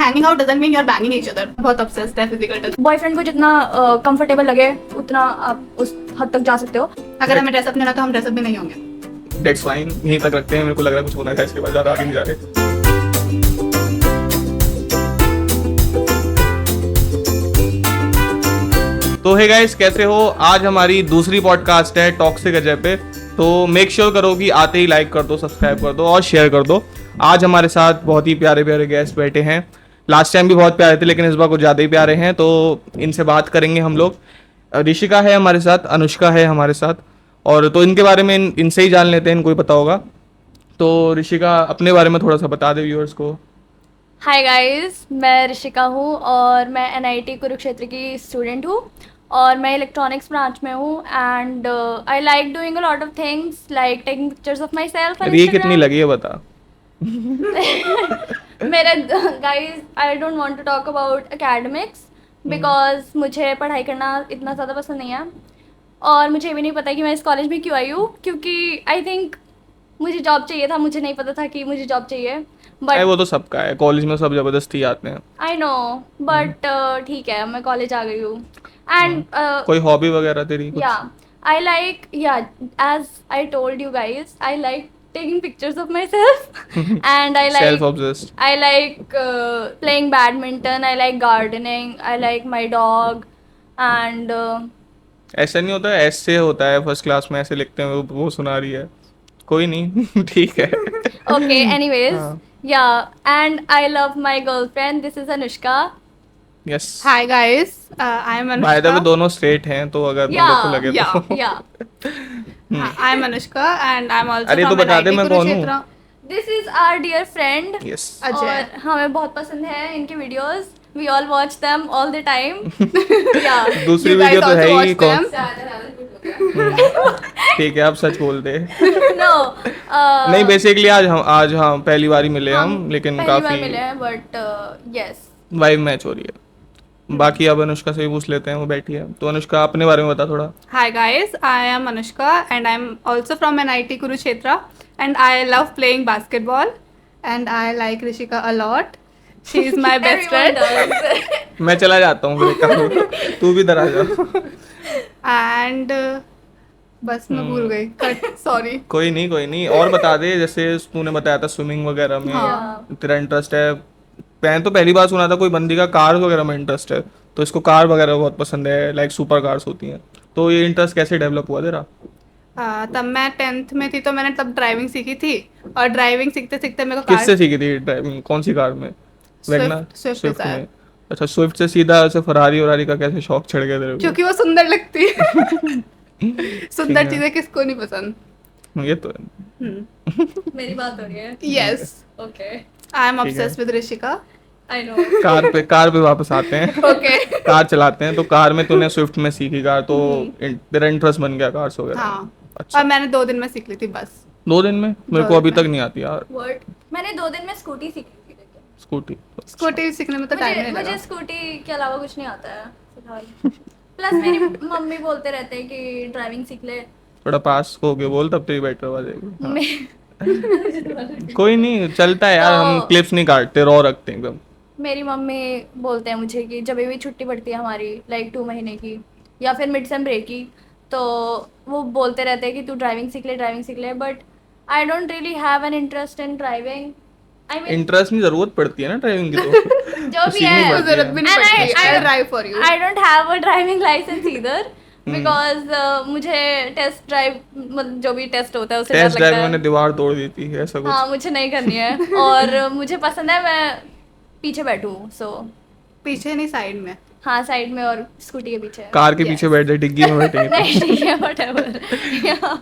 hanging out doesn't mean you're banging each other. बहुत obsessed है physical touch. Boyfriend को जितना कंफर्टेबल लगे उतना आप उस हद तक जा सकते हो. अगर हमें ड्रेसअप नहीं होना तो हम ड्रेसअप भी नहीं होंगे. That's fine, यहीं तक रखते हैं. मेरे को लग रहा है कुछ होना है, इसके बाद ज़्यादा आगे नहीं जा रहे. तो हे गाइस, कैसे हो? आज हमारी दूसरी पॉडकास्ट है टॉक्सिक अजय पे. तो मेक श्योर करो कि आते ही लाइक कर दो, सब्सक्राइब कर दो और शेयर कर दो. आज हमारे साथ बहुत ही प्यारे प्यारे गेस्ट बैठे हैं. लास्ट टाइम भी बहुत प्यारे थे, लेकिन इस बार कुछ ज़्यादा ही प्यारे हैं. तो इनसे बात करेंगे हम लोग. ऋषिका है हमारे साथ, अनुष्का है हमारे साथ, और तो इनके बारे में इनसे ही जान लेते हैं, इनको ही पता होगा. तो ऋषिका, अपने बारे में थोड़ा सा बता दे व्यूअर्स को. हाय गाइस, मैं ऋषिका हूँ और मैं NIT कुरुक्षेत्र की स्टूडेंट हूँ और मैं इलेक्ट्रॉनिक्स ब्रांच में हूँ. And I like doing a lot of things like taking pictures of myself. ये कितनी लगी है बता. मेरा guys, I don't want to talk about academics because मुझे पढ़ाई करना इतना ज़्यादा पसंद नहीं है और मुझे ये भी नहीं पता कि मैं इस कॉलेज में क्यों आई हूँ, क्योंकि आई थिंक मुझे जॉब चाहिए था. मुझे नहीं पता था कि मुझे जॉब चाहिए, बट वो तो सबका है, कॉलेज में सब जबरदस्ती आते हैं. आई नो, बट ठीक है, मैं कॉलेज आ गई हूँ. एंड कोई हॉबी वगैरह तेरी कुछ? yeah, I like, yeah, as I told you guys, I like taking pictures of myself and I like Self-obsessed. I like playing badminton, I like gardening, I like my dog and ऐसा नहीं होता है, ऐसे होता है first class में ऐसे लिखते हैं. वो सुना रही है, कोई नहीं. ठीक है. okay, anyways, हाँ. yeah, and I love my girlfriend. This is Anushka. Yes. Hi guys, I am by the way Anushka. दोनों स्ट्रेट हैं, तो अगर तुम लोग को लगे तो. Yeah. I am Anushka and I'm also अरे तो from बता दे NIT मैं कौन हूँ. Kurukshetra. This is our dear friend. Yes. Ajay. और हमें बहुत पसंद है इनके videos. We all watch them all the time. Yeah. दूसरी You guys वीडियो तो है also ही watch कौन. them? ठीक है, आप सच बोल दे. No. नहीं, बेसिकली आज हम पहली बार ही मिले हम, लेकिन पहली बार काफी मिले हैं, but yes. वाइब मैच हो रही है. बाकी अब अनुष्का से ही पूछ लेते हैं, वो बैठी है. तो अनुष्का, अपने बारे में बता थोड़ा. Hi guys, I am Anushka and I'm also from NIT Kurukshetra and I love playing basketball and I like Rishika a lot. She is my best Everyone friend. does. मैं चला जाता हूँ फिर कभी. तू भी इधर आ जा. And बस मैं भूल गई. Sorry. कोई नहीं. और बता दे, जैसे तूने बताया था स्विमिंग वगैरह में हाँ. तेरा इंटरेस्ट है. मैंने तो पहली बार सुना था कोई बंदी का कार वगैरह में इंटरेस्ट है. तो इसको कार वगैरह बहुत पसंद है, लाइक सुपर कार्स होती हैं. तो ये इंटरेस्ट कैसे डेवलप हुआ तेरा? तब मैं 10th में थी तो मैंने तब ड्राइविंग सीखी थी और ड्राइविंग सीखते सीखते मेरे को किससे सीखी थी ड्राइविंग? कौन सी कार में? वैगनर? Swift Swift Desire. में. अच्छा, स्विफ्ट से सीधा ऐसे फरारी वरारी का कैसे शौक चढ़ गया तेरे को? क्योंकि वो सुंदर लगती है. सुंदर ठीक है. चीजें किसको नहीं पसंद. ये तो है. मेरी बात हो रही है. Yes, Okay. आई एम ठीक है. Obsessed with Rishika. I know. Car पे वापस आते हैं. ओके. कार चलाते हैं. तो कार में तूने स्विफ्ट में सीखी कार, तो तेरा इंटरेस्ट बन गया कार्स वगैरह. हाँ. अच्छा. और मैंने 2 दिन में सीख ली थी बस. 2 दिन में? मेरे को दो अभी दिन तक नहीं आती यार What? मैंने 2 दिन में स्कूटी सीखी थी. स्कूटी. स्कूटी सीखने में तो टाइम नहीं मुझे लगा. स्कूटी के अलावा कुछ नहीं आता है फिलहाल. प्लस मेरी मम्मी बोलते रहते हैं कि ड्राइविंग सीख ले. थोड़ा पास हो गए बोल, तब तेरी बेटर हो जाएगी. हाँ. मे- कोई नहीं, चलता है यार. हम तो- क्लिप्स नहीं काटते, रॉ रखते हैं एकदम. मेरी मम्मी बोलते हैं मुझे कि जब भी छुट्टी पड़ती है हमारी लाइक 2 महीने की या फिर मिड सेम ब्रेक की, तो वो बोलते रहते हैं कि तू ड्राइविंग सीख ले. But I don't really have an interest in driving. I mean interest नहीं, जरूरत पड़ती है ना ड्राइविंग की. तो जो भी सीखनी है. पड़ती जरूरत भी नहीं And पड़ती. I- I drive for you. I don't have a driving license either because मुझे टेस्ट ड्राइव, मतलब जो भी टेस्ट होता है उसे डर टेस्ट लगता ड्राइव है. मैंने दीवार तोड़ दी थी, ऐसा कुछ. हाँ, मुझे नहीं करनी है और मुझे पसंद है मैं पीछे बैठूं. सो पीछे नहीं, साइड में. हाँ, साइड में और स्कूटी के पीछे. कार के Yes. पीछे बैठ जाए, डिग्गी में बैठेंगे. नहीं, ठीक है, whatever.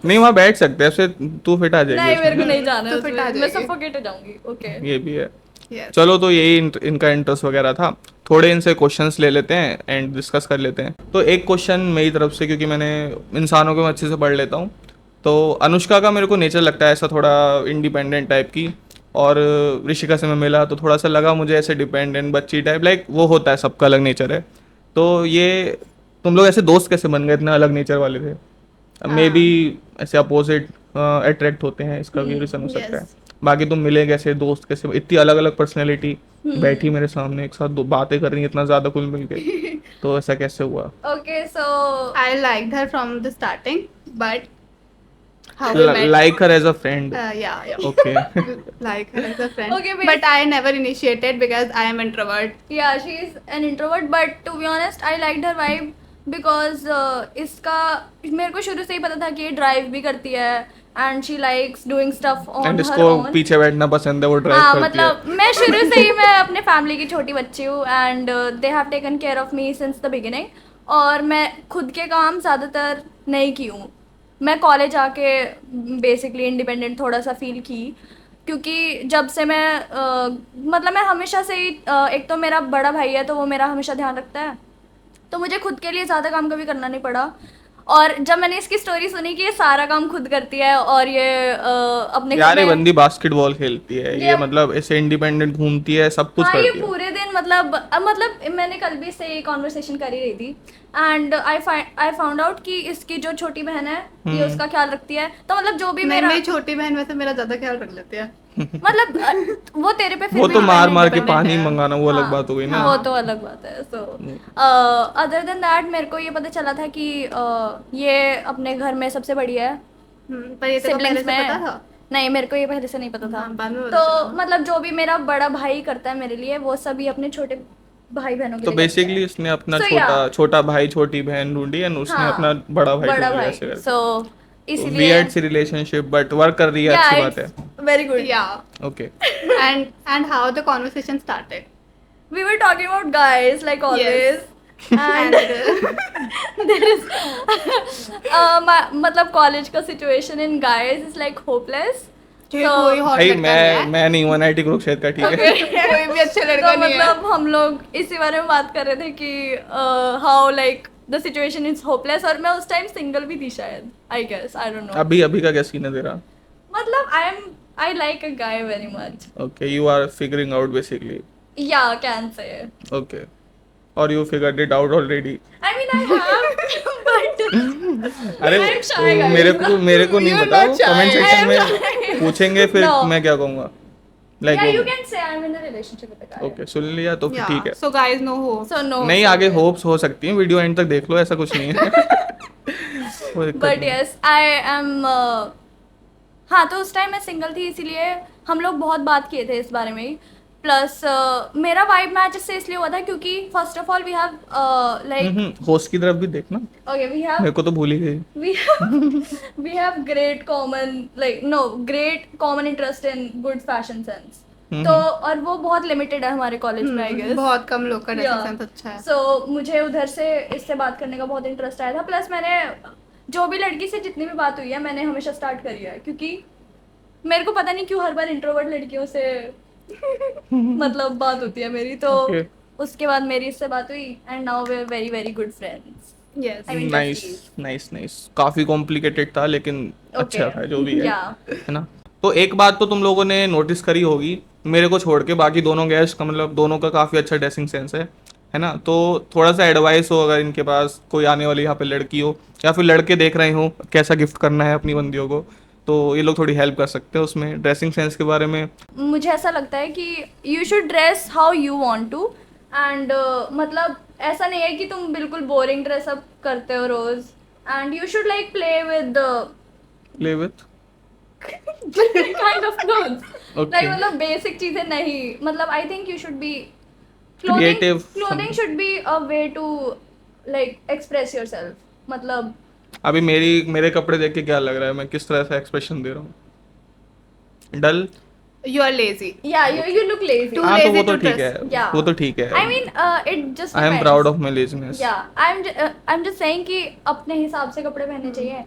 नहीं, वहाँ बैठ सकते हैं, ऐसे तू फिट आ नहीं, जाएगी मेरे को उसमें. नहीं जाना है तो फिर उसमें. आ मैं जाएगी. सफोकेट हो जाऊंगी. ओके. ये भी है. Yes. चलो, तो यही इनका इंटरेस्ट वगैरह था. थोड़े इनसे क्वेश्चंस ले लेते हैं एंड डिस्कस कर लेते हैं. तो एक क्वेश्चन मेरी तरफ से, क्योंकि मैंने इंसानों को मैं अच्छे से पढ़ लेता हूँ. तो अनुष्का का मेरे को नेचर लगता है ऐसा थोड़ा इंडिपेंडेंट टाइप की, और ऋषिका से मैं मिला तो थोड़ा सा लगा मुझे ऐसे डिपेंडेंट बच्ची टाइप, लाइक वो होता है, सबका अलग नेचर है. तो ये तुम लोग ऐसे दोस्त कैसे बन गए, इतना अलग नेचर वाले थे? मे बी ऐसे अपोजिट अट्रैक्ट होते हैं, इसका भी रीजन हो सकता है. Yes. बाकी तुम मिले कैसे, दोस्त कैसे, इतनी अलग अलग पर्सनैलिटी, बैठी मेरे सामने एक साथ दो बातें कर रही है इतना ज्यादा कुल मिल के, तो ऐसा कैसे हुआ? Okay, so I liked her from the starting, but how we met. Like her as a friend. Yeah. Okay. Like her as a friend. Okay, but I never initiated because I am introvert. yeah, she is an introvert, but to be honest, I liked her vibe because इसका मेरे को शुरू से ही पता था कि ये drive भी करती है and she likes doing stuff on and her इसको own. पीछे बैठना पसंद है, वो ड्राइव हाँ करती है. मतलब मैं शुरू से ही मैं अपने फैमिली की छोटी बच्ची हूँ and they have taken care of me since the beginning. और मैं खुद के काम ज़्यादातर नहीं की हूँ. मैं कॉलेज आके बेसिकली इंडिपेंडेंट थोड़ा सा फील की, क्योंकि जब से मैं मतलब मैं हमेशा से ही एक तो मेरा बड़ा भाई है तो वो मेरा हमेशा ध्यान रखता है, तो मुझे खुद के लिए ज़्यादा काम कभी करना नहीं पड़ा. और जब मैंने इसकी स्टोरी सुनी कि ये सारा काम खुद करती है और ये अपने यार ये घर में- बंदी बास्केटबॉल खेलती है, ये Yeah. मतलब ऐसे इंडिपेंडेंट घूमती है, सब कुछ हाँ ये करती है. पूरे दिन मतलब मैंने कल भी इससे कॉन्वर्सेशन करी रही थी एंड आई फाउंड आउट कि इसकी जो छोटी बहन है ये उसका ख्याल रखती है. तो मतलब जो भी नहीं, मेरा मेरी छोटी बहन वैसे मेरा ज्यादा ख्याल रख लेती है. मतलब वो तेरे पे फिर वो भी तो मार मार के independent पानी है. मंगाना वो अलग हाँ, बात हो गई ना. वो तो अलग बात है. सो अदर देन दैट मेरे को ये पता चला था कि ये अपने घर में सबसे बड़ी है. पर ये तेरे को पहले सिबलिंग्स से में पता था? नहीं, मेरे को ये पहले से नहीं पता था. हाँ, बाद में पता तो चला. मतलब जो भी मेरा बड़ा भाई करता है मेरे लिए वो सभी अपने छोटे भाई बहनों के तो लिए करता है. बेसिकली उसने अपना So, छोटा भाई छोटी बहन ढूंढी एंड उसने हाँ, अपना बड़ा भाई बड़ा ढूंढ लिया भाई. ऐसे करके. सो इसीलिए वियर्ड सी रिलेशनशिप बट वर्क कर रही है, अच्छी बात है. Very good. Yeah. Okay. And how the conversation started. We were talking about guys like always. And There is मतलब कॉलेज का situation in guys is like hopeless. कोई hot भाई लड़का नहीं है. मैं नहीं हूँ एनआईटी ग्रुप का, ठीक है. कोई भी अच्छा लड़का तो नहीं है. मतलब हम लोग इसी बारे में बात कर रहे थे कि how like the situation is hopeless. और मैं उस टाइम सिंगल भी थी शायद, I guess, I don't know. अभी का क्या सीन है तेरा? मतलब I like a guy very much. Okay, you are figuring out basically. Ya can say. Okay, और you figured it out already. I mean I have but अरे I'm shy, guys. मेरे को नहीं You're बताओ, not shy. Comment I section am में shy. पूछेंगे फिर No. मैं क्या कहूँगा. या you like can say I am in a relationship with a guy. Okay, सुन लिया तो फिर Yeah. ठीक है. So guys, no hope. So no. नहीं, आगे होप्स हो सकती हैं, वीडियो एंड तक देख लो, ऐसा कुछ नहीं है. कोई दिक्कत बट नहीं. यस आई एम हाँ, तो उस टाइम मैं सिंगल थी इसीलिए हम लोग बहुत बात किए थे इस बारे में ही. प्लस मेरा वाइब मैच इससे इसलिए हुआ था क्योंकि first of all we have like host की तरफ भी देखना, ओके वी हैव मेरे को तो भूल ही गई. we have great common interest in good fashion sense. तो और वो बहुत लिमिटेड है हमारे कॉलेज में आई गेस. बहुत कम लोग का Yeah. ड्रेसिंग सेंस अच्छा है. सो मुझे उधर से इससे बात करने का बहुत इंटरेस्ट आया था. प्लस मैंने जो भी लड़की से जितनी भी बात हुई है मैंने हमेशा स्टार्ट करी है, क्योंकि मेरे को पता नहीं क्यों हर बार इंट्रोवर्ट लड़कियों से मतलब बात होती है मेरी. तो Okay. उसके बाद मेरी इससे बात हुई and now we are very very good friends. Yes. I mean, nice. काफी कॉम्प्लिकेटेड था लेकिन अच्छा था जो भी है. Yeah. है ना. तो एक बात तो तुम लोगों ने नोटिस करी होगी, मेरे को छोड़ के बाकी दोनों गेस्ट का, मतलब दोनों का काफ़ी अच्छा ड्रेसिंग सेंस है ना. तो थोड़ा सा एडवाइस हो अगर इनके पास कोई आने वाली यहाँ पे लड़की हो या फिर लड़के देख रहे हो कैसा गिफ्ट करना है अपनी बंदियों को, तो ये लोग थोड़ी हेल्प कर सकते हैं उसमें ड्रेसिंग सेंस के बारे में. मुझे ऐसा लगता है कि you should dress how you want to and मतलब ऐसा नहीं है कि तुम बिल्कुल बोरिंग ड्रेस अप करते हो रोज. And you should like play with play with kind of clothes. Okay. Like मतलब बेसिक चीजें नहीं. मतलब I think you should be Creative clothing should be a way to like express yourself. मतलब अभी मेरे कपड़े देख के क्या लग रहा है, मैं किस तरह से एक्सप्रेशन दे रहा हूँ? डल. You are lazy. या you look lazy. Too हाँ तो lazy वो तो to ठीक dress. है, Yeah. वो तो ठीक है. I mean it just I am depends. Proud of my laziness. I'm just saying कि अपने हिसाब से कपड़े पहनने चाहिए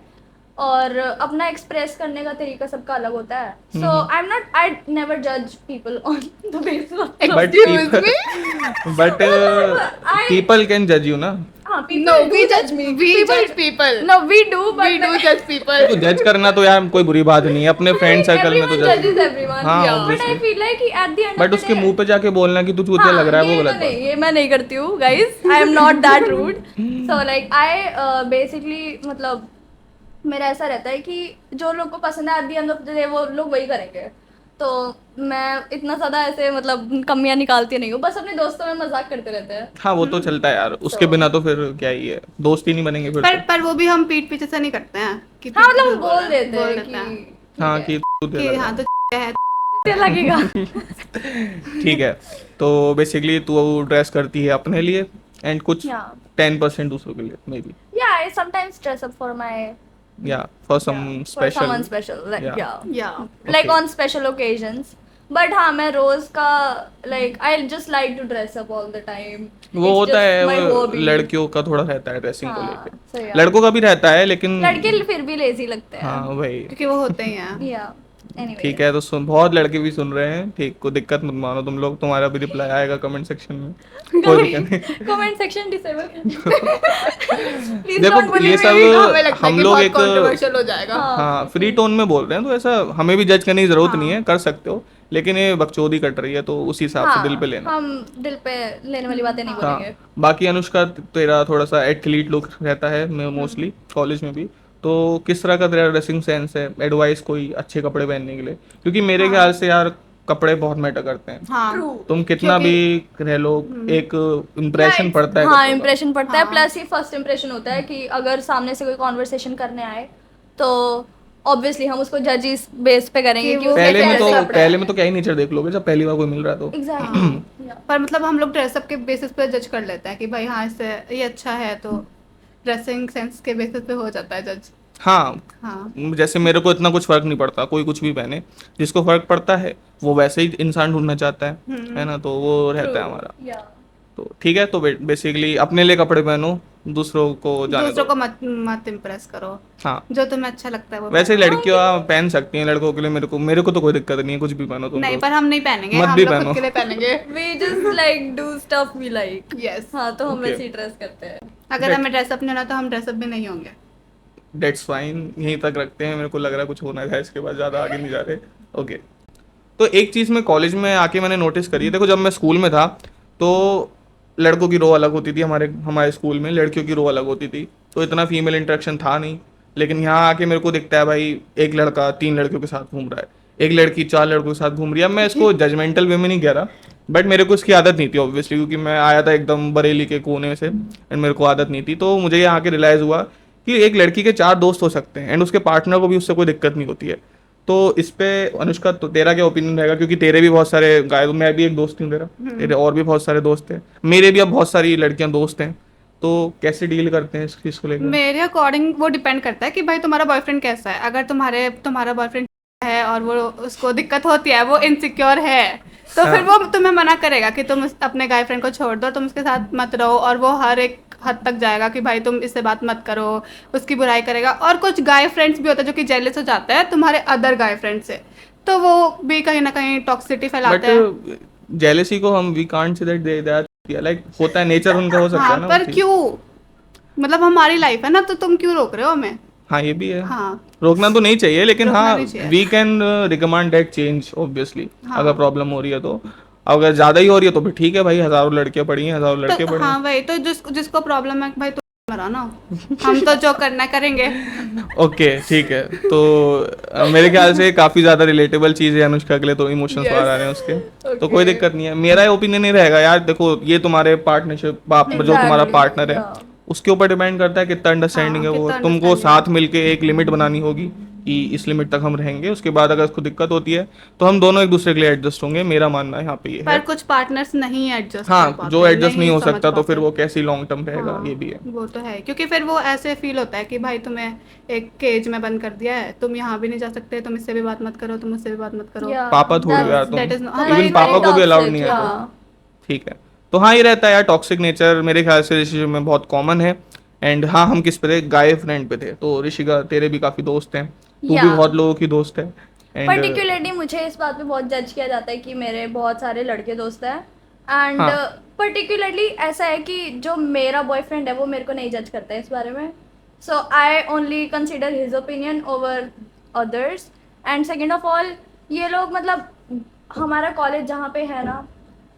और अपना एक्सप्रेस करने का तरीका सबका अलग होता है. सो आई नेवर जज people on the basis of but Excuse me? But people can जज यू ना. हाँ, people No, do we judge me. We judge people. No, we do, but We do judge people. तो जज करना तो यार कोई बुरी बात नहीं है, अपने फ्रेंड सर्कल में तो everyone जज. judges everyone. हाँ, Yeah. But I obviously. feel like कि at the end but of the उसके day- मुंह पे जाके बोलना कि तू चूतिया लग रहा है, वो ये गलत तो बात. नहीं, ये मैं नहीं करती हूँ guys. I am not that rude. So like I basically मतलब मेरा ऐसा रहता है कि जो लोग को पसंद है at the end of the day वो लोग वही करेंगे. तो मैं इतना ज़्यादा ऐसे मतलब कमियां निकालती नहीं हूँ, बस अपने दोस्तों में मजाक करते रहते हैं। हाँ वो तो चलता है यार, उसके बिना तो फिर क्या ही है, दोस्त ही नहीं बनेंगे फिर तो। पर वो भी हम पीठ पीछे से नहीं करते हैं कि हाँ पीठ मतलब पीछे हम बोल देते बोल हैं देते हैं कि हाँ ठीक कि तुझे कि लग हाँ रहा तो है। है लगेगा। ठीक है। तो बेसिकली तू ड्रेस करती है अपने लिए एंड कुछ या 10% दूसरों के लिए मे बी, या I sometimes dress up for my या for some for special. someone special like Yeah. yeah या like Okay. on special occasions, but हाँ मैं रोज का like I just like to dress up all the time, वो it's होता just है my वो hobby। लड़कियों का थोड़ा रहता है ड्रेसिंग को हाँ लेके, so yeah, लड़कों का भी रहता है लेकिन लड़के फिर भी लेजी लगते हाँ हैं। वही। क्योंकि वो होते ही हैं। या anyway ठीक है, तो सुन, बहुत लड़के भी सुन रहे हैं, ठीक, को दिक्कत मत मानो तुम लोग, तुम्हारा भी रिप्लाई आएगा कमेंट सेक्शन में, कोई दिक्कत नहीं। कमेंट सेक्शन डिसेबल प्लीज देखो डोंट ये बुली सब मी। हमें लगता है हम कि लोग बहुत एक कंट्रोवर्शियल हो जाएगा। हाँ फ्री टोन में बोल रहे हैं, तो ऐसा हमें भी जज करने की जरूरत नहीं हाँ। है, कर सकते हो, लेकिन ये बकचोदी कट रही है तो उस हिसाब से दिल पे हाँ लेना। हम दिल पे लेने वाली बातें नहीं हाँ बोलेंगे। बाकी अनुष्का, तेरा थोड़ा सा एथलीट लुक रहता है मोस्टली कॉलेज में भी, तो किस तरह का तेरा ड्रेसिंग सेंस है, एडवाइस कोई अच्छे कपड़े पहनने के लिए, क्योंकि मेरे ख्याल से यार कपड़े बहुत मैटर करते हैं, हाँ ट्रू। तुम कितना भी क्योंकि रह लो, एक इम्प्रेशन पड़ता है हाँ कपड़ों का। इम्प्रेशन पड़ता है, हाँ। प्लस ये फर्स्ट इम्प्रेशन होता है कि अगर सामने से कोई कॉन्वर्सेशन करने आए तो ऑब्वियसली हम उसको जज इस बेस पे करेंगे कि कि वो उसने पहले में कैसे तो कपड़े पहले में तो क्या ही नेचर देख लोगे जब पहली बार कोई मिल रहा है तो। एग्जैक्टली पर मतलब हम लोग ड्रेसअप के बेसिस पे जज कर लेते हैं कि भाई हाँ इससे ये अच्छा है, तो ड्रेसिंग सेंस के बेसिस पे हो जाता है जज। हाँ हाँ जैसे मेरे को इतना कुछ फर्क नहीं पड़ता, कोई कुछ भी पहने, जिसको फर्क पड़ता है वो वैसे ही इंसान ढूंढना चाहता है ना, तो वो रहता है हमारा। या तो ठीक है, तो बेसिकली अपने लिए कपड़े पहनो, दूसरों को जाने दूसरों दो। को मत इम्प्रेस करो, हाँ जो तुम्हें अच्छा लगता है वो वैसे पहनो। लड़कियां पहन सकती हैं, लड़कों के लिए मेरे को तो कोई दिक्कत नहीं है, कुछ भी पहनो तुम नहीं लोग, पर हम नहीं पहनेंगे, मत हम भी लोग पहनो। खुद के लिए पहनेंगे। We just like do stuff we like. Yes, हाँ तो हम Okay. वैसे ही ड्रेस करते हैं। अगर हमें ड्रेसअप नहीं होना तो हम ड्रेसअप भी नहीं होंगे। डेट्स फाइन, यहीं तक रखते हैं, मेरे को लग रहा है कुछ होना है इसके बाद, ज़्यादा आगे नहीं जा रहे। ओके, तो एक चीज़ मैं कॉलेज में आके मैंने नोटिस करी है, देखो जब मैं स्कूल में था तो लड़कों की रो अलग होती थी, हमारे हमारे स्कूल में लड़कियों की रो अलग होती थी, तो इतना फीमेल इंटरेक्शन था नहीं, लेकिन यहाँ आके मेरे को दिखता है भाई एक लड़का 3 लड़कियों के साथ घूम रहा है, एक लड़की 4 लड़कों के साथ घूम रही है। अब मैं इसको जजमेंटल वे में नहीं कह रहा, बट मेरे को इसकी आदत नहीं थी ऑब्वियसली, क्योंकि मैं आया था एकदम बरेली के कोने से एंड मेरे को आदत नहीं थी, तो मुझे यहाँ आके रियलाइज़ हुआ कि एक लड़की के 4 दोस्त हो सकते हैं एंड उसके पार्टनर को भी उससे कोई दिक्कत नहीं होती है। तो इस पे अनुष्का, तो तेरा क्या ओपिनियन रहेगा, क्योंकि तेरे भी बहुत सारे गाय, मैं भी एक दोस्त हूँ तेरा, तेरे और भी बहुत सारे दोस्त हैं, मेरे भी अब बहुत सारी लड़कियां दोस्त हैं, तो कैसे डील करते हैं इस चीज़ को लेकर? मेरे अकॉर्डिंग वो डिपेंड करता है कि भाई तुम्हारा बॉयफ्रेंड कैसा है। अगर तुम्हारा बॉयफ्रेंड है और वो उसको दिक्कत होती है, वो इनसिक्योर है, तो फिर वो तुम्हें मना करेगा कि तुम अपने गायफ्रेंड को छोड़ दो, तुम उसके साथ मत रहो, और वो हर एक हद तक जाएगा कि भाई तुम इससे बात मत करो, उसकी बुराई करेगा। और कुछ गाय फ्रेंड्स भी होता है जो कि जेलस हो जाता है तुम्हारे अदर गाय फ्रेंड से, तो वो भी कहीं ना कहीं टॉक्सिसिटी फैलाते हैं। बट जेलेसी को हम we can't say that like होता है, नेचर उनका हो सकता हाँ है ना, पर वो चीज़। क्यों, मतलब हमारी लाइफ है ना, तो तुम क्यों रोक रहे हो हमें? हाँ ये भी है, हाँ रोकना तो नहीं चाहिए, लेकिन रोकना हाँ नहीं चाहिए। We can recommend that change obviously, हाँ। अगर प्रॉब्लम हो रही है तो। अगर ज़्यादा ही हो रही है तो फिर ठीक है भाई, हज़ारों लड़कियां पड़ी हैं, हज़ारों लड़के तो पड़े हाँ हैं। भाई, तो जिसको प्रॉब्लम है भाई, तो मरा ना, हम तो जो करना है करेंगे। ओके ठीक है, तो मेरे ख्याल से काफ़ी ज़्यादा रिलेटेबल चीज़ है अनुष्का के लिए, तो इमोशंस बाहर आ रहे हैं उसके, तो कोई Okay. दिक्कत नहीं है। मेरा ओपिनियन नहीं रहेगा यार, देखो ये तुम्हारे पार्टनरशिप, जो तुम्हारा Exactly, पार्टनर है yeah. उसके ऊपर डिपेंड करता है कितना अंडरस्टैंडिंग है वो, कितना तुमको understanding साथ मिलके एक लिमिट बनानी होगी कि इस लिमिट तक हम रहेंगे, उसके बाद अगर उसको दिक्कत होती है तो हम दोनों एक दूसरे के लिए एडजस्ट होंगे, मेरा मानना है यहाँ पे ये पर है। कुछ पार्टनर्स नहीं एडजस्ट हाँ जो एडजस्ट नहीं हो समझ सकता तो फिर पाते। वो कैसी लॉन्ग टर्म रहेगा, हाँ, ये भी है। वो तो है, क्योंकि फिर वो ऐसे फील होता है कि भाई तुम्हें एक केज में बंद कर दिया है, तुम यहाँ भी नहीं जा सकते, तुम इससे भी बात मत करो, तुम उससे भी बात मत करो। Yeah, पापा थोड़ी that's- यार तुम, that is not- that's even very पापा को भी toxic, अलाउड नहीं है yeah. तो। ठीक है, तो हाँ ये रहता है यार टॉक्सिक नेचर, मेरे ख्याल से रिलेशनशिप में बहुत कॉमन है। एंड हाँ हम किस पे थे, गाय फ्रेंड पे थे, तो ऋषिका तेरे भी काफी दोस्त हैं, तू भी Yeah. बहुत लोगों की दोस्त है एंड पर्टिकुलरली मुझे इस बात पे बहुत जज किया जाता है कि मेरे बहुत सारे लड़के दोस्त हैं, एंड हाँ। पर्टिकुलरली ऐसा है कि जो मेरा बॉयफ्रेंड है वो मेरे को नहीं जज करता है इस बारे में, so I only consider his opinion over others. And second of all, ये लोग मतलब हमारा कॉलेज जहाँ पे है ना,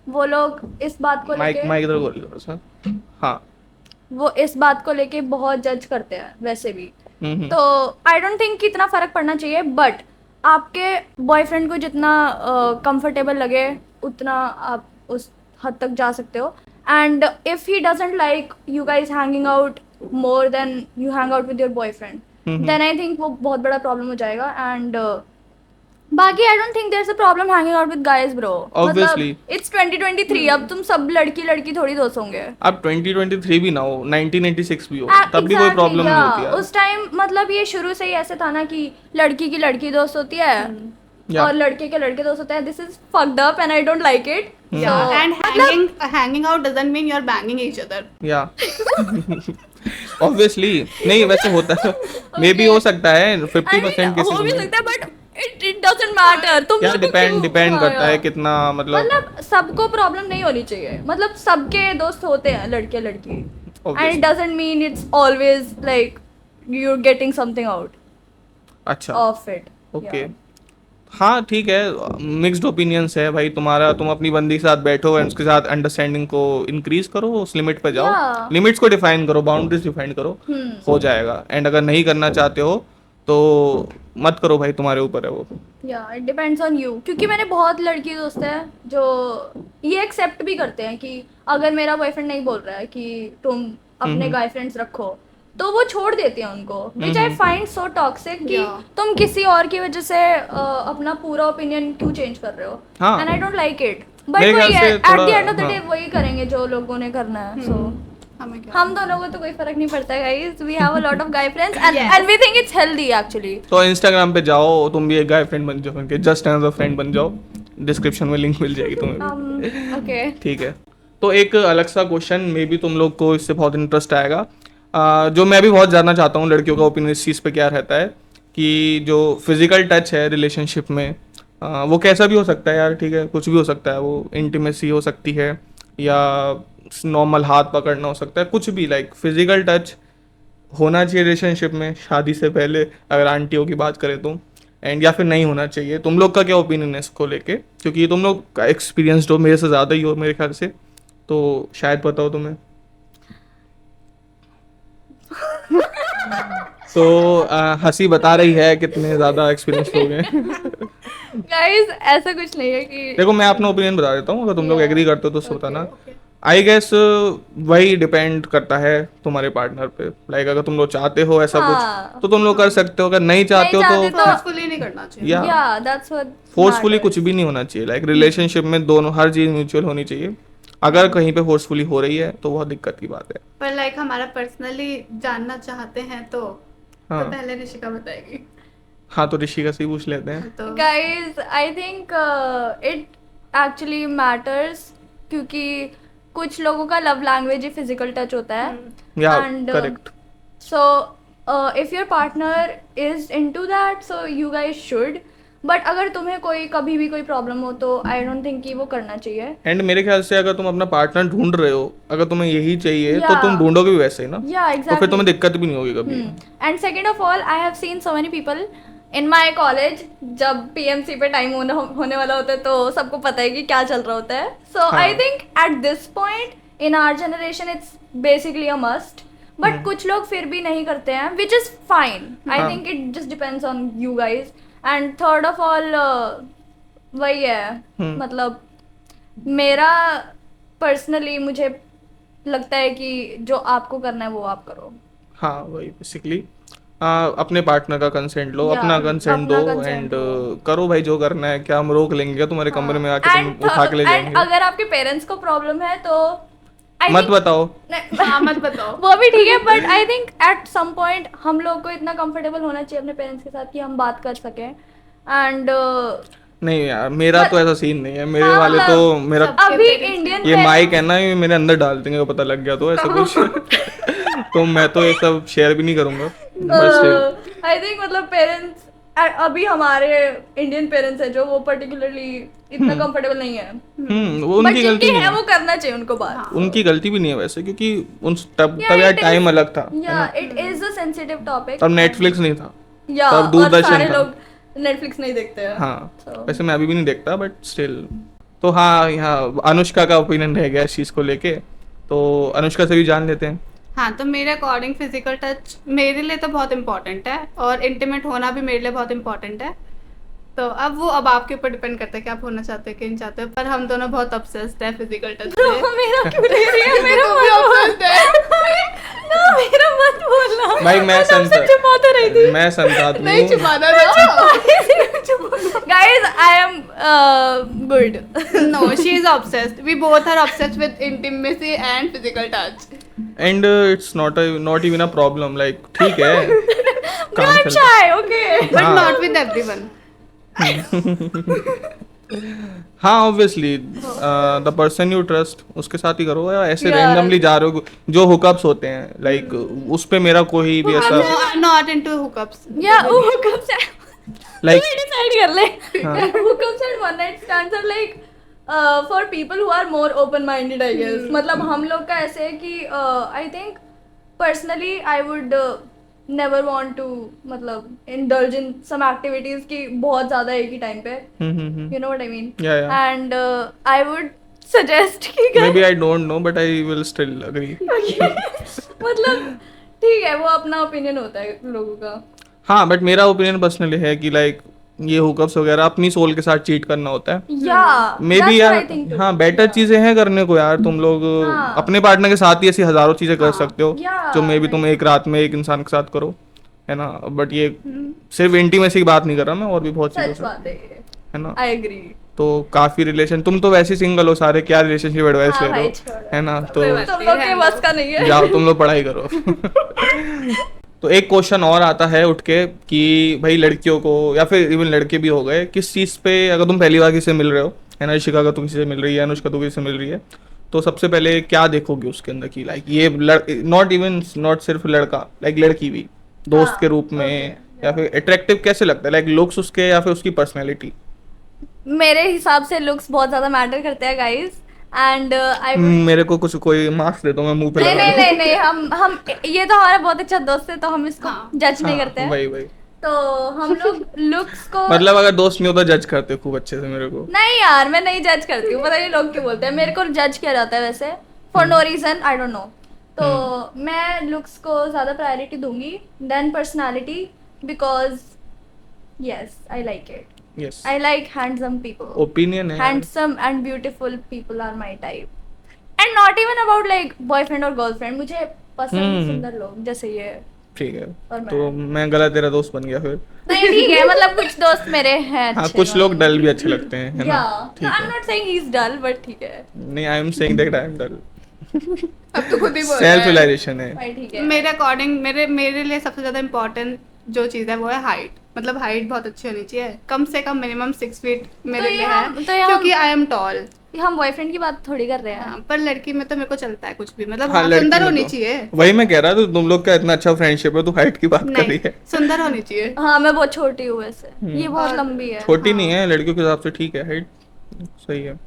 वो लोग इस बात को माइक लेके माइक इधर बोल थोड़ा सा। हाँ वो इस बात को लेके बहुत जज करते हैं वैसे भी। हम्म। तो आई डोंट थिंक कि इतना फर्क पड़ना चाहिए, बट आपके बॉयफ्रेंड को जितना कंफर्टेबल लगे उतना आप उस हद तक जा सकते हो. And if he doesn't like you guys hanging out more than you hang out with your boyfriend, then I think वो बहुत बड़ा प्रॉब्लम हो जाएगा. एंड बाकी I don't think there is a problem hanging out with guys bro. Obviously. It's 2023. अब तुम सब लड़की लड़की थोड़ी दोस्त होंगे. अब 2023 भी ना हो, 1986 भी हो, तब भी कोई प्रॉब्लम नहीं होती है. उस टाइम मतलब ये शुरू से ही ऐसे था ना कि लड़की की लड़की दोस्त होती है और लड़के के लड़के दोस्त होते हैं. This is fucked up and I don't like it. Yeah, and hanging out doesn't mean you're banging each other. या ऑब्वियसली नहीं, वैसे होता है, मे बी हो सकता है 50% हो भी केसेस सकता है बट इट डजंट मैटर. तुम क्या लोग को डिपेंड क्यों- करता हाँ, है कितना, मतलब सबको प्रॉब्लम नहीं होनी चाहिए. मतलब सबके दोस्त होते हैं लड़के लड़की and Obviously. It doesn't mean it's always like you are getting something out अच्छा ऑफ इट. ओके. हाँ ठीक है, मिक्स्ड ओपिनियंस है भाई तुम्हारा. तुम अपनी बंदी के साथ बैठो एंड उसके साथ अंडरस्टैंडिंग को इंक्रीज करो, उस लिमिट पे जाओ. Yeah. लिमिट्स को डिफाइन करो, बाउंड्रीज डिफाइन करो, हो जाएगा. एंड अगर नहीं करना चाहते हो तो मत करो भाई, तुम्हारे ऊपर है वो. या इट डिपेंड्स ऑन यू. क्योंकि मैंने बहुत लड़की दोस्त हैं जो ये एक्सेप्ट भी करते हैं कि अगर मेरा बॉयफ्रेंड नहीं बोल रहा है कि तुम अपने गाय फ्रेंड्स रखो तो वो छोड़ देती हैं उनको. विच आई फाइंड सो टॉक्सिक कि Yeah. तुम किसी और की वजह से अपना पूरा ओपिनियन क्यों चेंज कर रहे हो. हाँ. And I don't like it. But मेरे ख्याल वही है, से एट द थोड़ा- एंड ऑफ द डे हाँ. वही करेंगे जो लोगों ने करना है. सो हमें क्या? हम दोनों को तो कोई फर्क नहीं पड़ता guys. We have a lot of guy friends and we think it's healthy actually. तो इंस्टाग्राम पे जाओ, तुम भी एक गाय फ्रेंड बन जाओ उनके, जस्ट एज अ फ्रेंड बन जाओ. डिस्क्रिप्शन में लिंक मिल जाएगी तुम्हें. ओके. ठीक है. तो एक अलग सा क्वेश्चन, मे बी तुम लोग को इससे बहुत इंटरेस्ट आएगा, जो मैं भी बहुत जानना चाहता हूँ लड़कियों का ओपिनियन इस चीज़ पे क्या रहता है कि जो फिजिकल टच है रिलेशनशिप में, वो कैसा भी हो सकता है यार. ठीक है, कुछ भी हो सकता है, वो इंटीमेसी हो सकती है या नॉर्मल हाथ पकड़ना हो सकता है, कुछ भी. लाइक फिजिकल टच होना चाहिए रिलेशनशिप में शादी से पहले, अगर आंटियों की बात करें तो, एंड या फिर नहीं होना चाहिए. तुम लोग का क्या ओपिनियन है इसको लेके, क्योंकि ये तुम लोग का एक्सपीरियंस हो, मेरे से ज़्यादा ही हो मेरे ख्याल से, तो शायद पता हो तुम्हें. तो हंसी बता रही है कितने ज़्यादा एक्सपीरियंस लोग हैं. गाइस ऐसा कुछ नहीं है कि देखो मैं अपना ओपिनियन बता देता हूँ, अगर तुम लोग एग्री करते हो तो बताना. आई गेस वही डिपेंड करता है तुम्हारे पार्टनर पे. लाइक अगर तुम लोग चाहते हो ऐसा हाँ. कुछ तो तुम लोग कर सकते हो, अगर नहीं चाहते हो चाहते तो Forcefully नहीं करना चाहिए. या या दैट्स व्हाट फोर्सफुली कुछ भी नहीं होना चाहिए. लाइक रिलेशनशिप में दोनों हर चीज़ म्यूचुअल होनी चाहिए. अगर कहीं पे फोर्सफुली हो रही है तो बहुत दिक्कत की बात है. पर लाइक हमारा पर्सनली जानना चाहते हैं तो हाँ. पहले ऋषिका बताएगी. हाँ तो ऋषिका से ही पूछ लेते हैं. तो guys I think it actually matters क्योंकि कुछ लोगों का लव लैंग्वेज ही फिजिकल टच होता है. या And, correct. So, if your partner is into that, so you guys should. But अगर तुम्हें कोई कभी भी कोई प्रॉब्लम हो तो आई डोंट थिंक कि वो करना चाहिए. एंड मेरे ख्याल से अगर तुम अपना पार्टनर ढूंढ रहे हो, अगर तुम्हें यही चाहिए तो Yeah. तुम ढूंढोगे भी वैसे ही ना. Yeah, तो फिर exactly. तुम्हें दिक्कत भी नहीं होगी कभी. And second of all I have seen so many people in my college. जब पीएमसी पे टाइम होने वाला होता है तो सबको पता है कि क्या चल रहा होता है. So I think at this point in our generation it's basically a must. But कुछ लोग फिर भी नहीं करते हैं विच इज फाइन. आई हाँ. Think it just depends on you guys. And third of all वही है, मतलब मेरा पर्सनली मुझे लगता है कि जो आपको करना है वो आप करो. हाँ वही बेसिकली अपने पार्टनर का कंसेंट लो, Yeah, अपना कंसेंट अपना दो consent एंड लो. करो भाई जो करना है. क्या हम रोक लेंगे क्या तुम्हारे कमरे में आके, तुम उठा के ले एंड जाएंगे? अगर आपके पेरेंट्स को प्रॉब्लम है तो I मत think- बताओ. नहीं, हाँ मत बताओ. वो भी ठीक है but I think at some point हम लोग को इतना कंफर्टेबल होना चाहिए अपने पेरेंट्स के साथ कि हम बात कर सकें. एंड नहीं यार मेरा तो ऐसा सीन नहीं है. मेरे हाँ, वाले मतलब तो मेरा सब- अभी parents- इंडियन ये माइक है ना, ये मेरे अंदर डाल देंगे अगर पता लग गया तो ऐसा कुछ. तो मैं तो ये सब शेयर भी नहीं करूंगा. बस आई थिंक मतलब पेरेंट्स अभी हमारे इंडियन पेरेंट्स है जो वो पर्टिकुलरली इतना कंफर्टेबल नहीं है. वो बट उनकी गलती जिनकी नहीं है है. वो करना चाहिए उनको बात. उनकी गलती भी नहीं है वैसे, क्योंकि उन तब Yeah, तब यार it टाइम is- अलग था. या it is a sensitive topic. तब नेटफ्लिक्स नहीं था. या तब और दूरदर्शन सारे था. लोग नेटफ्लिक्स नहीं देखते हैं. हाँ So- वैसे मैं अभी भी नहीं देखता बट स्टिल. तो हाँ यहाँ अनुष्का का ओपिनियन रह गया इस चीज़ को लेके, तो अनुष्का से भी जान लेते हैं. हाँ तो मेरे अकॉर्डिंग फिजिकल टच मेरे लिए तो बहुत इंपॉर्टेंट है और इंटीमेट होना भी मेरे लिए बहुत इंपॉर्टेंट है. तो अब आपके ऊपर डिपेंड करता है कि आप होना चाहते हो कि नहीं चाहते हो, पर हम दोनों बहुत ऑब्सेस्ड है फिजिकल टच से। मेरा क्यों ले रही है? मेरा भी obsessed ना, मेरा मत बोलना भाई मैं सबसे छुपाते रही थी। मैं संतात नहीं हूँ। छुपाना था। Guys, I am good. No, she is obsessed. We both are obsessed with intimacy and physical touch. And it's not even a problem, like ठीक है But I'm चलता shy, okay. But हाँ। not with everyone. हाँ obviously the person you trust उसके साथ ही करो, या ऐसे Yeah. रैंडमली जा रहे हो जो हुकअप्स होते हैं लाइक उस पे मेरा कोई भी ऐसा I'm not into hookups. Yeah, hookups and like तू ही decide कर ले. हाँ। Hookups and one night stands are like for people who are more open minded, I guess. मतलब हम लोग का ऐसे है कि I think personally I would never want to मतलब indulge in some activities की बहुत ज़्यादा एक ही टाइम पे. You know what I mean? Yeah. And I would suggest कि maybe I don't know but I will still agree. मतलब ठीक है, वो अपना ओपिनियन होता है लोगों का. हाँ बट मेरा ओपिनियन पर्सनली है कि लाइक ये हुकअप्स वगैरह अपनी सोल के साथ चीट करना होता है। Yeah, may that's be what यार I think too. हाँ बेटर चीजें हैं करने को यार, तुम लोग हाँ। अपने पार्टनर के साथ ही ऐसी हजारों चीजें कर हाँ, सकते हो yeah, जो मे बी तुम एक रात में एक इंसान के साथ करो, है ना। बट ये सिर्फ इंटीमेसी की बात नहीं कर रहा मैं, और भी बहुत चीजों सच से, बात है ये. है ना। I agree. तो काफी रिलेशन, तुम तो वैसे सिंगल हो सारे, क्या रिलेशनशिप एडवाइस हाँ ले रहे भाई, हो, छोड़ो. है ना। तो कोई बात तुम लोग के बस का नहीं है. जाओ तुम लोग पढ़ाई करो। तो एक क्वेश्चन और आता है उठ के कि भाई लड़कियों को या फिर इवन लड़के भी हो गए, किस चीज़ पे अगर तुम पहली बार किसी से मिल रहे हो, है ना, ईशिका का तो किसी से मिल रही है, अनुष्का तो किसी से मिल रही है, तो सबसे पहले क्या देखोगे उसके अंदर की लाइक ये नॉट सिर्फ लड़का, लाइक लड़की भी दोस्त हाँ, के रूप में, okay, या फिर अट्रैक्टिव कैसे लगता है, लाइक लुक्स उसके या फिर उसकी पर्सनैलिटी। मेरे हिसाब से लुक्स बहुत ज्यादा मैटर करते हैं गाइस. एंड आई मेरे को कुछ कोई मार्क्स दे दो, मैं मुंह पे नहीं लगा नहीं दूं। नहीं नहीं हम ये तो हमारा बहुत अच्छा दोस्त है, तो हम इसको हाँ। जज नहीं हाँ, करते हैं. वही तो हम लोग लुक्स को मतलब अगर दोस्त नहीं होता जज करते हो खूब अच्छे से मेरे को। नहीं यार, मैं नहीं जज करती हूँ, पता नहीं लोग क्यों बोलते हैं. मेरे को जज किया जाता है वैसे for no reason, I don't know. तो मैं लुक्स को ज्यादा प्रायोरिटी दूंगी than personality, because yes I like it. Yes I like handsome people. Opinion है। Handsome and beautiful people are my type. And not even about like boyfriend or girlfriend. मुझे पसंद हम्म। सुंदर लोग जैसे ये. ठीक है, और मैं। तो मैं गलत तेरा दोस्त बन गया फिर। नहीं ठीक है, मतलब कुछ दोस्त मेरे हैं हाँ अच्छे कुछ लोग वाले. डल भी अच्छे लगते हैं, है ना। Yeah. ठीक I'm है, not saying he's dull, but ठीक है. नहीं I am saying that I am dull. अब तो खुद ही बोल रहा सेल्फ है। रियलाइजेशन है। भाई ठीक है. मेरे अकॉर्डिंग मेरे लिए सबसे ज्यादा इम्पोर्टेंट जो चीज़ है वो है हाइट। मतलब हाइट बहुत अच्छी होनी चाहिए, कम से कम मिनिमम 6 फीट मेरे तो लिए ये है, हम- तो ये हम- क्योंकि आई एम टॉल। हम बॉयफ्रेंड की बात थोड़ी कर रहे हैं. हाँ, पर लड़की में तो मेरे को चलता है कुछ भी, मतलब हाँ, हाँ, लड़की सुंदर में होनी तो- चाहिए। वही मैं कह रहा था, तुम लोग का इतना अच्छा फ्रेंडशिप है, तू हाइट की बात कर रही नहीं, है। सुंदर होनी चाहिए। हाँ मैं बहुत छोटी हूँ वैसे. ये बहुत और- लंबी है. छोटी नहीं है, लड़कियों के हिसाब से ठीक है हाइट, सही है।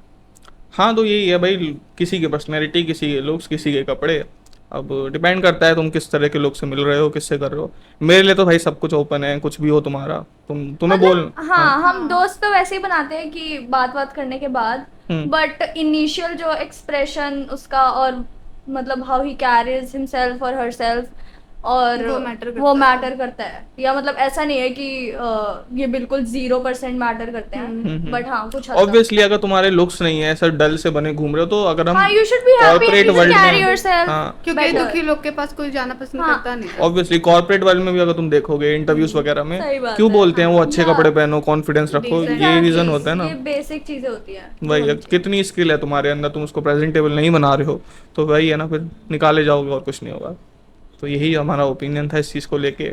हाँ तो यही है भाई, किसी की पर्सनैलिटी, किसी के लुक्स, किसी के कपड़े, अब डिपेंड करता है तुम किस तरह के लोग से मिल रहे हो, किससे कर रहे हो। मेरे लिए तो भाई सब कुछ ओपन है, कुछ भी हो तुम्हारा, तुम्हें बोल। मतलब, हाँ हम दोस्त तो वैसे ही बनाते हैं कि बात करने के बाद, बट इनिशियल जो एक्सप्रेशन उसका और मतलब हाउ ही कैरीज हिमसेल्फ और हरसेल्फ और वो matter करता वो है। मैटर करता है. या मतलब ऐसा नहीं है कि ये बिल्कुल 0% मैटर करते हैं, बट हाँ कुछ हद तक. ऑब्वियसली अगर तुम्हारे लुक्स नहीं है, सब डल से बने घूम रहे हो, तो अगर हम हाँ you should be happy, corporate you should world carry में- yourself हाँ। क्योंकि better. दुखी लोग के पास कोई जाना पसंद हाँ। करता नहीं है। ऑब्वियसली कॉर्पोरेट वर्ल्ड में भी अगर तुम देखोगे इंटरव्यूज वगैरह में, सही बात क्यों है, बोलते हैं वो अच्छे हाँ। कपड़े पहनो, कॉन्फिडेंस रखो, Decent. ये रीजन होता है ना। ये बेसिक चीजें होती हैं. भाई कितनी स्किल है तुम्हारे अंदर, तुम उसको प्रेजेंटेबल नहीं बना रहे हो, तो वही है ना, फिर निकाले जाओगे और कुछ नहीं होगा। तो यही हमारा ओपिनियन था इस चीज़ को लेके।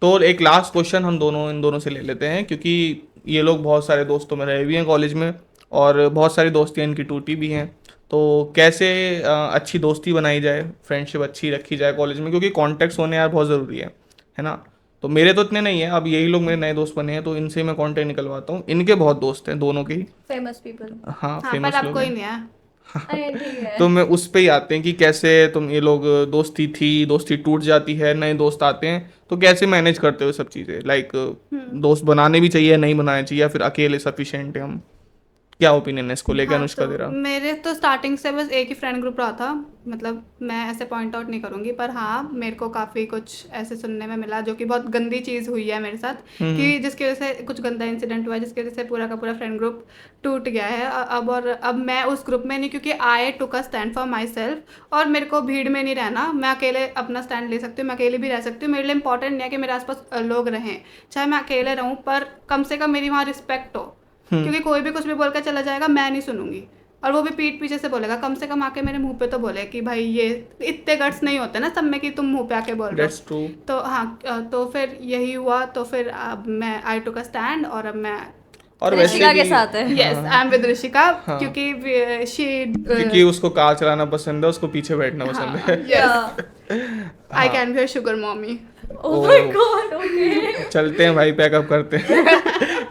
तो एक लास्ट क्वेश्चन हम इन दोनों से ले लेते हैं, क्योंकि ये लोग बहुत सारे दोस्तों में रहे भी हैं कॉलेज में, और बहुत सारी दोस्तियाँ इनकी टूटी भी हैं। तो कैसे अच्छी दोस्ती बनाई जाए, फ्रेंडशिप अच्छी रखी जाए कॉलेज में, क्योंकि कॉन्टैक्ट्स होने यार बहुत ज़रूरी है ना। तो मेरे तो इतने नहीं है, अब यही लोग मेरे नए दोस्त बने हैं, तो इनसे मैं कॉन्टैक्ट निकलवाता हूँ। इनके बहुत दोस्त हैं, दोनों के ही। Famous people. हाँ हाँ, फेमस पर लोग आपको हैं। ही नहीं है। ठीक है. तो मैं उस पे ही आते हैं कि कैसे तुम ये लोग दोस्ती टूट जाती है, नए दोस्त आते हैं, तो कैसे मैनेज करते हो सब चीज़ें, लाइक दोस्त बनाने भी चाहिए, नहीं बनाने चाहिए, या फिर अकेले सफिशिएंट है हम। क्या ओपिनियन है इसको लेकर हाँ, अनुष्का तो तेरा? मेरे तो स्टार्टिंग से बस एक ही फ्रेंड ग्रुप रहा था, मतलब मैं ऐसे पॉइंट आउट नहीं करूँगी, पर हाँ मेरे को काफ़ी कुछ ऐसे सुनने में मिला जो कि बहुत गंदी चीज़ हुई है मेरे साथ, कि जिसकी वजह से कुछ गंदा इंसिडेंट हुआ है, जिसकी वजह से पूरा का पूरा फ्रेंड ग्रुप टूट गया है। अब मैं उस ग्रुप में नहीं, क्योंकि I took a stand for myself, और मेरे को भीड़ में नहीं रहना, मैं अकेले अपना स्टैंड ले सकती हूँ, मैं अकेले भी रह सकती हूँ। मेरे लिए इंपॉर्टेंट नहीं है कि मेरे आसपास लोग रहें, चाहे मैं अकेले रहूँ, पर कम से कम मेरी वहाँ रिस्पेक्ट हो, क्योंकि कोई भी कुछ भी बोल कर चला जाएगा, मैं नहीं सुनूंगी, और वो भी पीठ पीछे से बोलेगा। कम से कम आके मेरे मुंह पे तो बोले कि भाई ये इतने गट्स नहीं होते ना सब में कि तुम मुंह पे आके बोल रहे That's true. हो। तो हाँ, तो फिर यही हुआ, तो फिर अब मैं आई टुक अ स्टैंड, और अब मैं और वैसे ऋषिका के भी साथ है। Yes I am with Rishika, हाँ। क्योंकि शी क्योंकि उसको कार चलाना पसंद है, उसको पीछे बैठना पसंद है। Yeah. I can be a sugar mommy. Oh my God, okay. चलते हैं भाई, पैकअप करते हैं।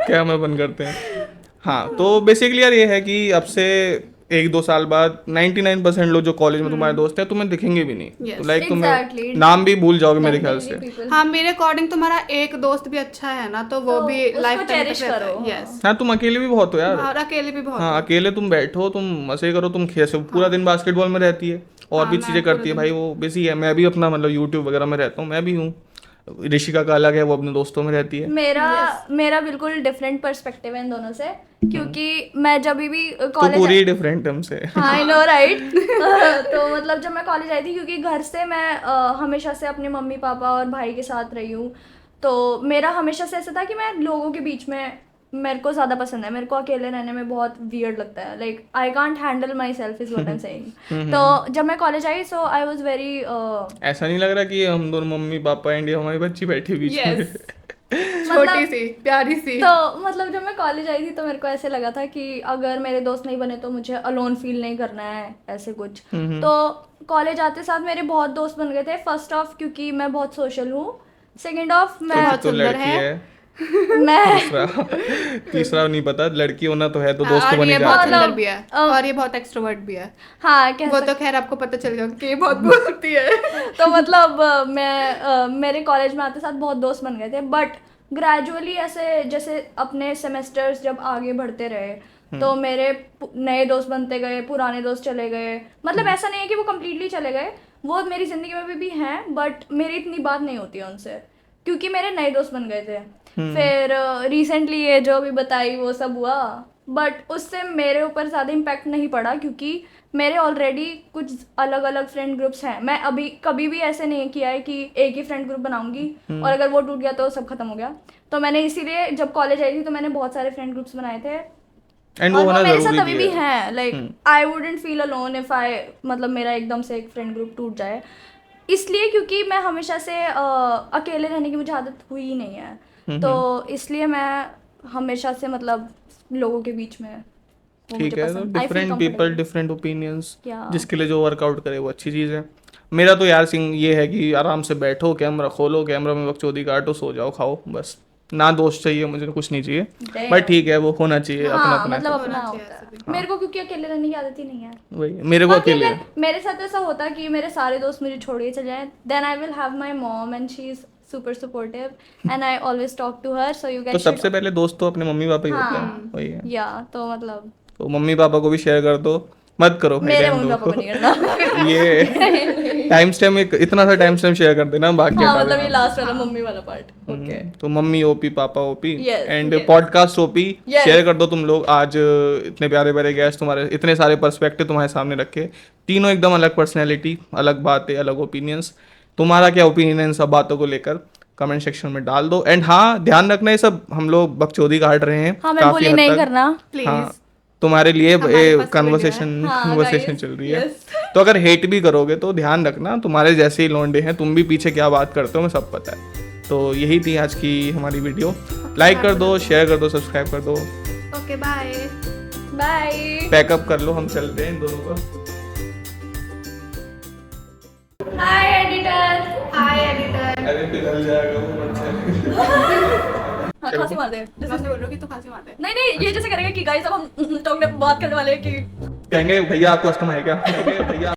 कैमरा बंद करते हैं। हाँ, तो बेसिकली यार ये है कि अब से 1-2 साल बाद 99% लोग जो कॉलेज में तुम्हारे दोस्त हैं तुम्हें दिखेंगे भी नहीं, Yes. तो लाइक Exactly. तुम्हें नाम भी भूल जाओगे मेरे ख्याल से। People. हाँ, मेरे अकॉर्डिंग तुम्हारा एक दोस्त भी अच्छा है ना, तो वो तो भी उसको लाइफ टाइम cherish तक रहता करो। है। यस, हाँ, तुम अकेले भी बहुत हो यार। और अकेले भी बहुत हाँ, हो। अकेले तुम बैठो, तुम मजे करो, तुम खेलो, पूरा दिन बास्केटबॉल में रहती है और हाँ, भी मैं चीजें पूरा करती है दिन- भाई, वो बिजी है। मैं भी अपना मतलब यूट्यूब वगैरह में रहता हूँ, मैं भी हूँ। ऋषिका का अलग है, वो अपने दोस्तों में रहती है। मेरा बिल्कुल डिफरेंट पर्सपेक्टिव है इन दोनों से, क्योंकि मैं जब भी तो कॉलेज पूरी डिफरेंट हमसे। हाँ आई नो राइट। तो मतलब जब मैं कॉलेज आई थी, क्योंकि घर से मैं हमेशा से अपने मम्मी पापा और भाई के साथ रही हूँ, तो मेरा हमेशा से ऐसा था कि मैं लोगों के बीच में, मेरे को ज़्यादा पसंद है, मेरे को अकेले रहने में बहुत वियर्ड लगता है, like I can't handle my self is what I am saying. तो जब मैं college I, so I was very ऐसा नहीं लग रहा कि हम दोनों मम्मी पापा एंड ये हमारी बच्ची बैठी बीच में। यस, छोटी सी प्यारी सी। तो मतलब जब मैं कॉलेज आई थी तो मेरे को ऐसे लगा था कि अगर मेरे दोस्त नहीं बने तो मुझे अलोन फील नहीं करना है, ऐसे कुछ। तो कॉलेज आते साथ मेरे बहुत दोस्त बन गए थे। फर्स्ट ऑफ क्योंकि मैं बहुत सोशल हूँ, सेकंड ऑफ मैं बहुत तो सुंदर लड़की है। है। मैं तीसरा नहीं पता, लड़की होना तो है तो दोस्त तो और बनी ये जाते बहुत हैं। सुंदर भी है, और ये बहुत एक्सट्रोवर्ट भी है। हाँ कह वो तो खैर आपको पता चल गया कि ये बहुत बोलती है। तो मतलब मेरे कॉलेज में आते साथ बहुत दोस्त बन गए थे, बट ग्रेजुअली ऐसे जैसे अपने सेमेस्टर्स जब आगे बढ़ते रहे तो मेरे नए दोस्त बनते गए, पुराने दोस्त चले गए। मतलब ऐसा नहीं है कि वो कम्प्लीटली चले गए, वो मेरी ज़िंदगी में भी हैं, बट मेरी इतनी बात नहीं होती है उनसे, क्योंकि मेरे नए दोस्त बन गए थे। फिर रिसेंटली ये जो भी बताई वो सब हुआ, बट उससे मेरे ऊपर ज़्यादा इम्पैक्ट नहीं पड़ा, क्योंकि मेरे ऑलरेडी कुछ अलग अलग फ्रेंड ग्रुप्स हैं। मैं अभी कभी भी ऐसे नहीं किया है कि एक ही फ्रेंड ग्रुप बनाऊंगी और अगर वो टूट गया तो सब खत्म हो गया। तो मैंने इसीलिए जब कॉलेज आई थी तो मैंने बहुत सारे फ्रेंड ग्रुप्स बनाए थे, एंड और वो वो होना मेरे साथ जरूरी अभी भी भी है। हैं। Like I wouldn't feel alone if I, मतलब मेरा एकदम से एक फ्रेंड ग्रुप टूट जाए, इसलिए क्योंकि मैं हमेशा से अकेले रहने की मुझे आदत हुई ही नहीं है। तो इसलिए मैं हमेशा से मतलब लोगों के बीच में, वो ठीक मुझे है, तो पसंद। I feel different people comfortable. Different opinions, Yeah. जिसके लिए जो वर्कआउट करे वो अच्छी चीज़ है। मेरा तो यार सिंह ये है कि आराम से बैठो, कैमरा खोलो, कैमरा में बकचोदी काटो, सो जाओ, खाओ, बस। ना दोस्त चाहिए मुझे, कुछ नहीं चाहिए, Damn. बट ठीक है वो होना चाहिए अपना हाँ अपना। मतलब अपना होना चाहिए होता ऐसे है। मेरे को क्योंकि अकेले रहने की आदत ही नहीं है। वही मेरे को हाँ, कि अकेले अगर मेरे साथ ऐसा होता कि मेरे सारे दोस्त मुझे छोड़ के चले जाएं, then I will have my mom and she is super supportive and I always talk to her, so you तो गाइस सबसे पहले दोस्त तो अपने मम्मी पापा ही होते हाँ। हैं, वही है। या तो मतलब तो मम्मी पापा को भी शेयर कर दो, मत करो भाई, मेरे रहने मम्मी दो। पापा को नहीं करना। ये टाइम स्टैम्प इतना सा टाइम स्टैम्प शेयर कर देना, बाकी हाँ हटा मतलब ये देना। लास्ट वाला मम्मी वाला पार्ट। ओके तो मम्मी ओपी, पापा OP Yes, and yes. Podcast OP Yes. Share कर दो तुम लोग। आज इतने प्यारे प्यारे गेस्ट, तुम्हारे इतने सारे पर्सपेक्टिव तुम्हारे सामने रखे, तीनों एकदम अलग पर्सनैलिटी, अलग बातें, अलग ओपिनियंस। तुम्हारा क्या ओपिनियन है इन सब बातों को लेकर, कमेंट सेक्शन में डाल दो। एंड हाँ, ध्यान रखना ये सब हम लोग बकचोदी काट रहे हैं हाँ मैं बोली हद नहीं तक। करना प्लीज। हाँ, तुम्हारे लिए हमारे पास कन्वर्सेशन हाँ, कन्वर्सेशन guys, चल रही है। yes. तो अगर हेट भी करोगे तो ध्यान रखना, तुम्हारे जैसे ही लौंडे हैं, तुम भी पीछे क्या बात करते हो मैं सब पता है। तो यही थी आज की हमारी वीडियो। लाइक कर दो, शेयर कर दो, सब्सक्राइब कर दो। Okay bye. बाय। पैकअप कर लो, हम चलते हैं इन दोनों को। हाय एडिटर। हाय एडिटर। अरे पिघल जाएगा वो, अच्छा। हाँ खांसी मार दे। मैं बोल रही हूँ कि तू खांसी मार दे। नहीं ये जैसे करेगा कि गाइस अब हम टॉक में बात करने वाले हैं कि कहेंगे भैया आपको कस्टमर है क्या? कहेंगे भैया